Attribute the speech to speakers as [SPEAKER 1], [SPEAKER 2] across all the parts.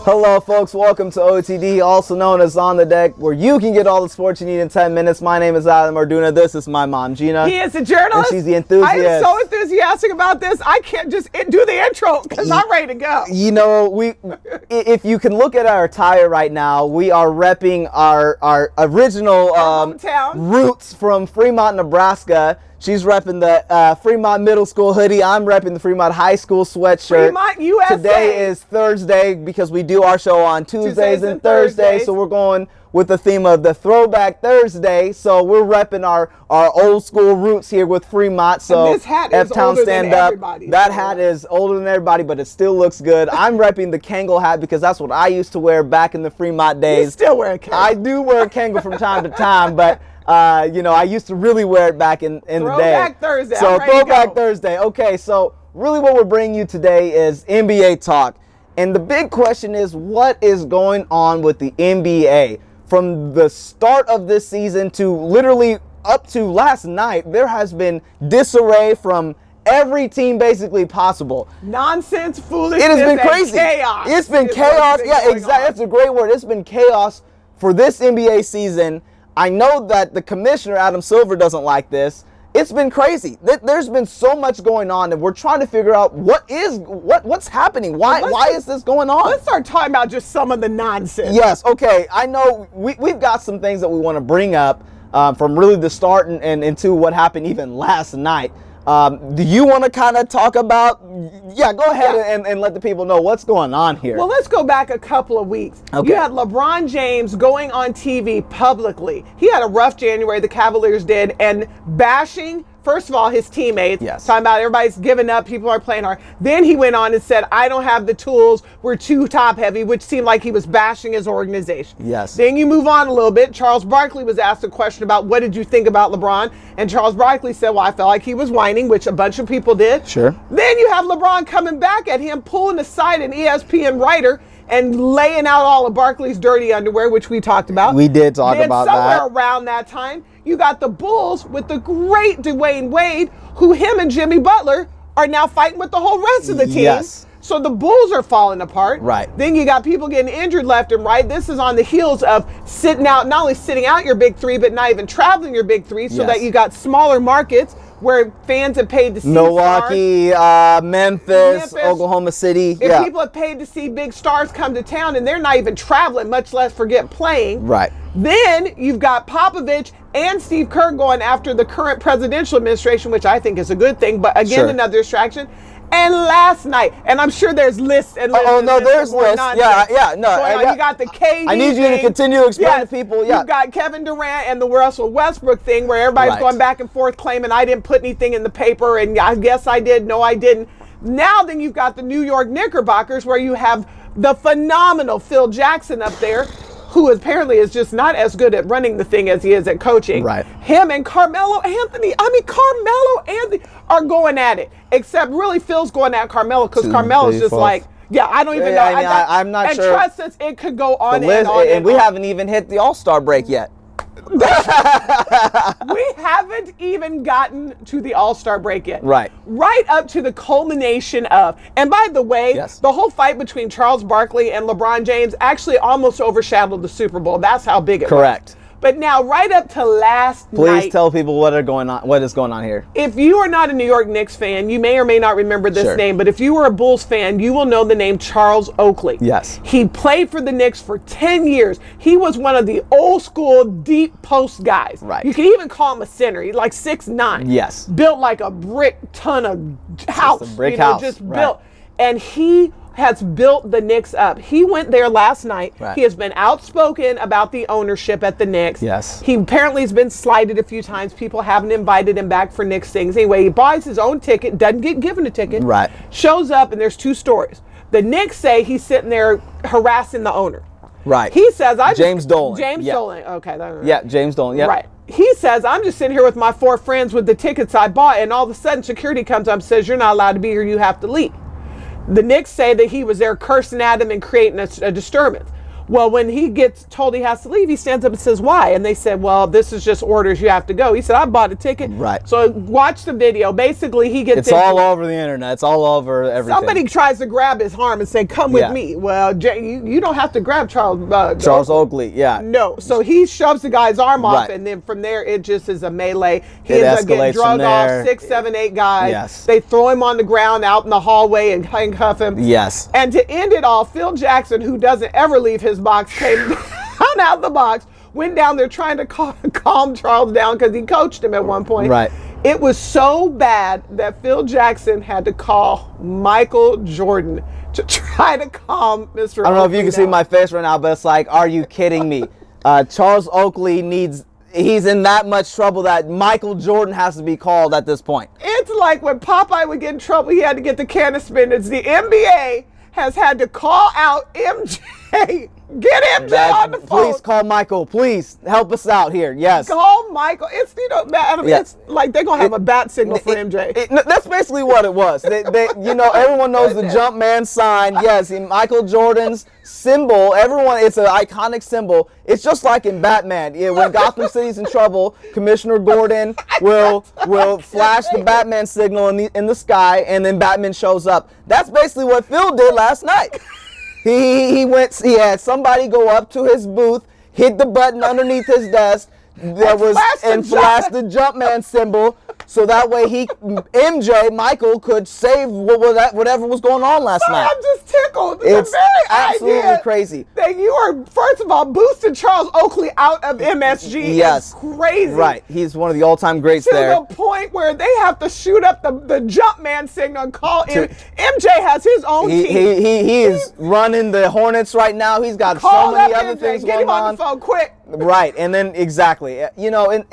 [SPEAKER 1] Hello folks, welcome to OTD, also known as On the Deck, where you can get all the sports you need in 10 minutes. My name is Adam Arduna. This is my mom, Gina.
[SPEAKER 2] He is a journalist.
[SPEAKER 1] And she's the enthusiast.
[SPEAKER 2] I am so enthusiastic about this. I can't just do the intro because I'm ready to go.
[SPEAKER 1] You know, if you can look at our attire right now, we are repping our original roots from Fremont, Nebraska. She's repping the Fremont Middle School hoodie. I'm repping the Fremont High School sweatshirt.
[SPEAKER 2] Fremont, USA.
[SPEAKER 1] Today is Thursday because we do our show on Tuesdays and Thursdays. So we're going with the theme of the Throwback Thursday. So we're repping our old school roots here with Fremont. So
[SPEAKER 2] and this hat is older than everybody.
[SPEAKER 1] That hat is older than everybody, but it still looks good. I'm repping the Kangol hat because that's what I used to wear back in the Fremont days.
[SPEAKER 2] You still wear a Kangol.
[SPEAKER 1] I do wear a Kangol from time to time, but you know, I used to really wear it back in the day.
[SPEAKER 2] Throwback Thursday.
[SPEAKER 1] So Throwback Thursday. Okay, so really what we're bringing you today is NBA talk. And the big question is, what is going on with the NBA? From the start of this season to literally up to last night, there has been disarray from every team basically possible.
[SPEAKER 2] Nonsense, foolishness,
[SPEAKER 1] it has been crazy.
[SPEAKER 2] Chaos.
[SPEAKER 1] It's been chaos. Yeah, exactly. That's a great word. It's been chaos for this NBA season. I know that the commissioner, Adam Silver, doesn't like this. It's been crazy. There's been so much going on, and we're trying to figure out what's happening. Why is this going on?
[SPEAKER 2] Let's start talking about just some of the nonsense.
[SPEAKER 1] Yes, okay. I know we've got some things that we want to bring up from really the start and into what happened even last night. Do you want to kind of talk about, go ahead and let the people know what's going on here.
[SPEAKER 2] Well, let's go back a couple of weeks.
[SPEAKER 1] Okay.
[SPEAKER 2] You had LeBron James going on TV publicly. He had a rough January, the Cavaliers did, and bashing, first of all, his teammates.
[SPEAKER 1] Yes.
[SPEAKER 2] Talking about everybody's giving up, people are playing hard. Then he went on and said, I don't have the tools, we're too top heavy, which seemed like he was bashing his organization.
[SPEAKER 1] Yes.
[SPEAKER 2] Then you move on a little bit. Charles Barkley was asked a question about what did you think about LeBron? And Charles Barkley said, well, I felt like he was whining, which a bunch of people did.
[SPEAKER 1] Sure.
[SPEAKER 2] Then you have LeBron coming back at him, pulling aside an ESPN writer and laying out all of Barkley's dirty underwear, which we talked about.
[SPEAKER 1] We did talk about that.
[SPEAKER 2] Somewhere around that time, you got the Bulls with the great Dwayne Wade, who him and Jimmy Butler are now fighting with the whole rest of the team.
[SPEAKER 1] Yes.
[SPEAKER 2] So the Bulls are falling apart.
[SPEAKER 1] Right.
[SPEAKER 2] Then you got people getting injured left and right. This is on the heels of sitting out, not only sitting out your big three, but not even traveling your big three, so that you got smaller markets where fans have paid to see
[SPEAKER 1] Milwaukee, Memphis, Oklahoma City.
[SPEAKER 2] If people have paid to see big stars come to town and they're not even traveling, much less forget playing.
[SPEAKER 1] Right.
[SPEAKER 2] Then you've got Popovich and Steve Kerr going after the current presidential administration, which I think is a good thing, but again, another distraction. And last night, and I'm sure there's lists and lists.
[SPEAKER 1] Oh, no, there's lists. Yeah, no.
[SPEAKER 2] You got the KD
[SPEAKER 1] I need you to continue to explain to people. Yeah.
[SPEAKER 2] You've got Kevin Durant and the Russell Westbrook thing where everybody's going back and forth claiming I didn't put anything in the paper, and I guess I did. No, I didn't. Now then you've got the New York Knickerbockers where you have the phenomenal Phil Jackson up there, who apparently is just not as good at running the thing as he is at coaching.
[SPEAKER 1] Right.
[SPEAKER 2] Him and Carmelo Anthony are going at it. Except really Phil's going at Carmelo because Carmelo's just like, I don't even know.
[SPEAKER 1] I'm not sure.
[SPEAKER 2] And trust us, it could go on
[SPEAKER 1] and on. And we
[SPEAKER 2] on.
[SPEAKER 1] haven't even hit the All-Star break yet.
[SPEAKER 2] We haven't even gotten to the All-Star break yet.
[SPEAKER 1] Right.
[SPEAKER 2] Right up to the culmination of, and by the way, the whole fight between Charles Barkley and LeBron James actually almost overshadowed the Super Bowl. That's how big it was.
[SPEAKER 1] Correct.
[SPEAKER 2] But now, right up to last night.
[SPEAKER 1] Please tell people what is going on here.
[SPEAKER 2] If you are not a New York Knicks fan, you may or may not remember this name, but if you were a Bulls fan, you will know the name Charles Oakley.
[SPEAKER 1] Yes.
[SPEAKER 2] He played for the Knicks for 10 years. He was one of the old school deep post guys.
[SPEAKER 1] Right.
[SPEAKER 2] You can even call him a center. He's like 6'9".
[SPEAKER 1] Yes.
[SPEAKER 2] Built like a brick ton of house.
[SPEAKER 1] Just a brick house.
[SPEAKER 2] Just built. And he has built the Knicks up. He went there last night.
[SPEAKER 1] Right.
[SPEAKER 2] He has been outspoken about the ownership at the Knicks.
[SPEAKER 1] Yes.
[SPEAKER 2] He apparently has been slighted a few times. People haven't invited him back for Knicks things. Anyway, he buys his own ticket, doesn't get given a ticket.
[SPEAKER 1] Right.
[SPEAKER 2] Shows up, and there's two stories. The Knicks say he's sitting there harassing the owner.
[SPEAKER 1] Right.
[SPEAKER 2] He says,
[SPEAKER 1] James Dolan.
[SPEAKER 2] James Dolan. Okay.
[SPEAKER 1] Yeah, James Dolan. Yeah.
[SPEAKER 2] Right. He says, I'm just sitting here with my 4 friends with the tickets I bought, and all of a sudden security comes up and says, you're not allowed to be here, you have to leave. The Knicks say that he was there cursing at him and creating a disturbance. Well, when he gets told he has to leave, he stands up and says, why? And they said, well, this is just orders. You have to go. He said, I bought a ticket.
[SPEAKER 1] Right.
[SPEAKER 2] So watch the video. Basically, he gets
[SPEAKER 1] It's all over the internet. It's all over everything.
[SPEAKER 2] Somebody tries to grab his arm and say, come with me. Well, Jay, you don't have to grab Charles
[SPEAKER 1] Oakley, yeah.
[SPEAKER 2] No. So he shoves the guy's arm off, and then from there, it just is a melee. He ends up getting drugged off, 6, 7, 8 guys.
[SPEAKER 1] Yes.
[SPEAKER 2] They throw him on the ground out in the hallway and handcuff him.
[SPEAKER 1] Yes.
[SPEAKER 2] And to end it all, Phil Jackson, who doesn't ever leave his box, came out the box, went down there trying to calm Charles down because he coached him at one point.
[SPEAKER 1] Right.
[SPEAKER 2] It was so bad that Phil Jackson had to call Michael Jordan to try to calm Mr.
[SPEAKER 1] I don't know if you can see my face right now, but it's like, are you kidding me? Charles Oakley he's in that much trouble that Michael Jordan has to be called at this point.
[SPEAKER 2] It's like when Popeye would get in trouble, he had to get the can of spinach. The NBA has had to call out MJ. Get MJ on the phone.
[SPEAKER 1] Please call Michael. Please help us out here. Yes.
[SPEAKER 2] Call Michael. It's it's like they're gonna have a bat signal for MJ.
[SPEAKER 1] That's basically what it was. Everyone knows the jump man sign. Yes, Michael Jordan's symbol. It's an iconic symbol. It's just like in Batman. Yeah, when Gotham City's in trouble, Commissioner Gordon will flash the Batman signal in the sky, and then Batman shows up. That's basically what Phil did last night. He had somebody go up to his booth, hit the button underneath his desk and flash the Jumpman symbol, so that way Michael could save whatever was going on last night.
[SPEAKER 2] I'm just tickled.
[SPEAKER 1] It's absolutely crazy.
[SPEAKER 2] That you are, first of all, boosting Charles Oakley out of MSG.
[SPEAKER 1] Yes.
[SPEAKER 2] It's crazy.
[SPEAKER 1] Right. He's one of the all-time greats there.
[SPEAKER 2] To the point where they have to shoot up the Jumpman signal and call him. MJ has his own team.
[SPEAKER 1] He is running the Hornets right now. He's got so many other things going on.
[SPEAKER 2] Get him on the phone quick.
[SPEAKER 1] Right. And then exactly. And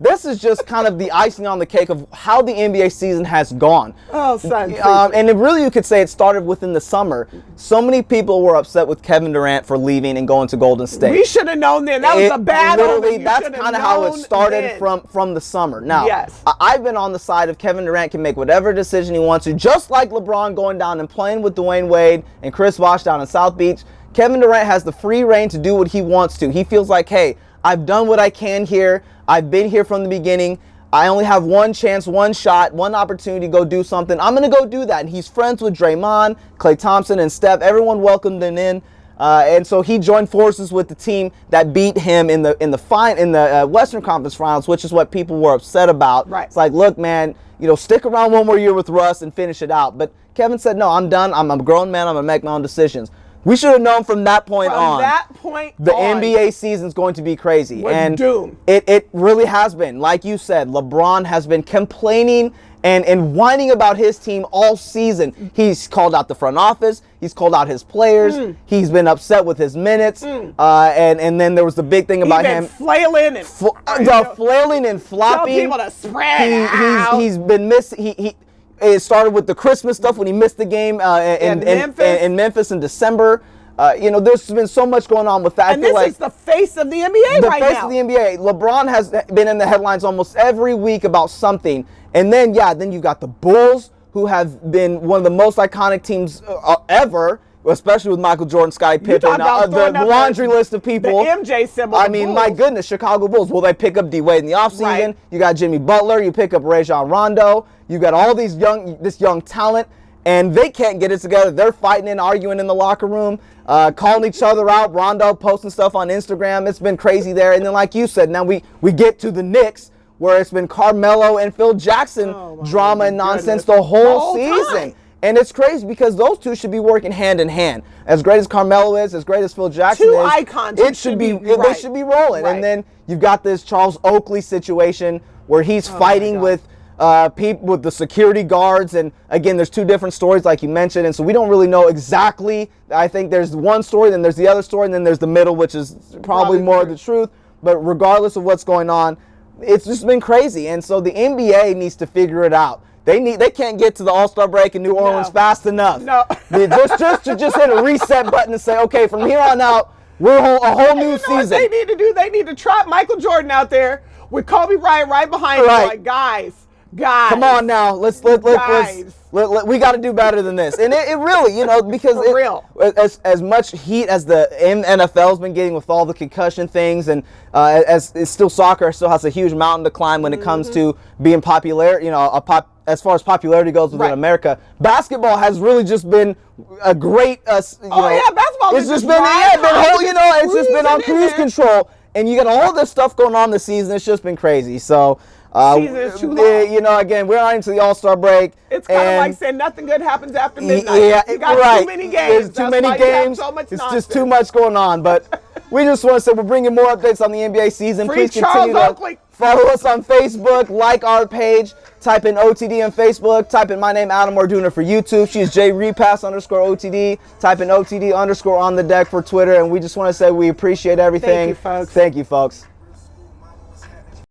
[SPEAKER 1] this is just kind of the icing on the cake of how the NBA season has gone.
[SPEAKER 2] Oh, son.
[SPEAKER 1] And you could say it started within the summer. So many people were upset with Kevin Durant for leaving and going to Golden State.
[SPEAKER 2] We should have known then. That was a bad omen.
[SPEAKER 1] That's kind of how it started from the summer. Now,
[SPEAKER 2] yes.
[SPEAKER 1] I've been on the side of Kevin Durant can make whatever decision he wants to, just like LeBron going down and playing with Dwayne Wade and Chris Bosh down in South Beach. Kevin Durant has the free reign to do what he wants to. He feels like, hey, I've done what I can here. I've been here from the beginning. I only have one chance, one shot, one opportunity to go do something. I'm going to go do that. And he's friends with Draymond, Klay Thompson, and Steph. Everyone welcomed him in. And so he joined forces with the team that beat him in the Western Conference Finals, which is what people were upset about.
[SPEAKER 2] Right.
[SPEAKER 1] It's like, look, man, stick around one more year with Russ and finish it out. But Kevin said, no, I'm done. I'm a grown man. I'm going to make my own decisions. We should have known from that point on. The NBA season's going to be crazy. And
[SPEAKER 2] doom.
[SPEAKER 1] It really has been. Like you said, LeBron has been complaining and whining about his team all season. He's called out the front office. He's called out his players. He's been upset with his minutes. And then there was the big thing about him
[SPEAKER 2] flailing and
[SPEAKER 1] flailing and flopping.
[SPEAKER 2] Tell people to spread out.
[SPEAKER 1] He's been missing. It started with the Christmas stuff when he missed the game in Memphis in December. There's been so much going on with that.
[SPEAKER 2] And this is the face of the NBA right now.
[SPEAKER 1] The face of the NBA. LeBron has been in the headlines almost every week about something. And then you've got the Bulls, who have been one of the most iconic teams ever, especially with Michael Jordan, Scottie Pippen, the laundry list of people.
[SPEAKER 2] The MJ symbol.
[SPEAKER 1] I mean, my goodness, Chicago Bulls. Will they pick up D-Wade in the offseason? Right. You got Jimmy Butler. You pick up Rajon Rondo. You got all this young talent, and they can't get it together. They're fighting and arguing in the locker room, calling each other out. Rondo posting stuff on Instagram. It's been crazy there. And then, like you said, now we get to the Knicks, where it's been Carmelo and Phil Jackson drama and nonsense the whole season. And it's crazy because those two should be working hand in hand. As great as Carmelo is, as great as Phil Jackson is,
[SPEAKER 2] icons.
[SPEAKER 1] They should be rolling. Right. And then you've got this Charles Oakley situation where he's fighting with people, with the security guards. And again, there's two different stories like you mentioned. And so we don't really know exactly. I think there's one story, then there's the other story, and then there's the middle, which is probably more of the truth. But regardless of what's going on, it's just been crazy. And so the NBA needs to figure it out. They can't get to the All-Star break in New Orleans fast enough.
[SPEAKER 2] No.
[SPEAKER 1] just hit a reset button and say, okay, from here on out, we're a whole new season.
[SPEAKER 2] What they need to do, they need to trot Michael Jordan out there with Kobe Bryant right behind him. Like, guys, Guys.
[SPEAKER 1] Come on now. We got to do better than this. And it really, because
[SPEAKER 2] real.
[SPEAKER 1] As much heat as the NFL's been getting with all the concussion things, and as it's still soccer still has a huge mountain to climb when it comes to being popular, as far as popularity goes within America. Basketball has really just been a great,
[SPEAKER 2] basketball.
[SPEAKER 1] It's just been, it's just been on cruise control. And you got all this stuff going on this season. It's just been crazy. So,
[SPEAKER 2] season is too long.
[SPEAKER 1] Again, we're not into the All-Star break.
[SPEAKER 2] It's kind of like saying nothing good happens after midnight.
[SPEAKER 1] Yeah,
[SPEAKER 2] you got too many games.
[SPEAKER 1] There's too many games. It's just too much going on. But we just want to say we're bringing more updates on the NBA season.
[SPEAKER 2] Please
[SPEAKER 1] continue to follow us on Facebook, like our page, type in OTD on Facebook, type in my name, Adam Orduner for YouTube. She's JRepass_OTD. Type in OTD_ on the deck for Twitter. And we just want to say we appreciate everything.
[SPEAKER 2] Thank you, folks.
[SPEAKER 1] Thank you, folks.